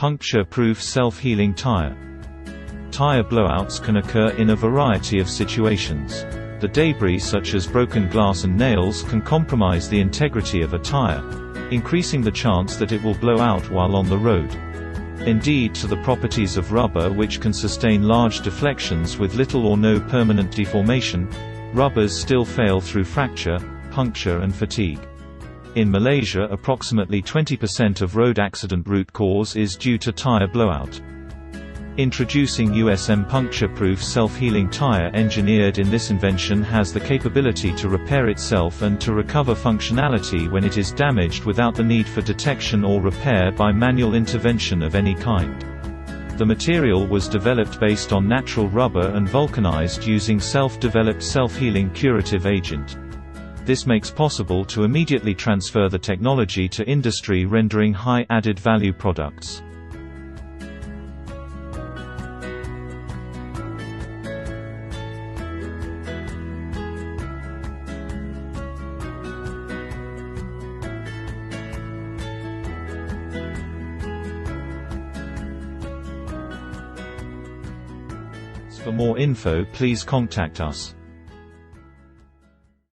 Puncture Proof Self-healing Tyre. Tire blowouts can occur in a variety of situations. The debris such as broken glass and nails can compromise the integrity of a tire, increasing the chance that it will blow out while on the road. Indeed, to the properties of rubber, which can sustain large deflections with little or no permanent deformation, rubbers still fail through fracture, puncture and fatigue. In Malaysia, approximately 20% of road accident root cause is due to tire blowout. Introducing USM Puncture-Proof Self-healing Tyre. Engineered in this invention has the capability to repair itself and to recover functionality when it is damaged without the need for detection or repair by manual intervention of any kind. The material was developed based on natural rubber and vulcanized using self-developed self-healing curative agent. This makes possible to immediately transfer the technology to industry, rendering high added value products. For more info, please contact us.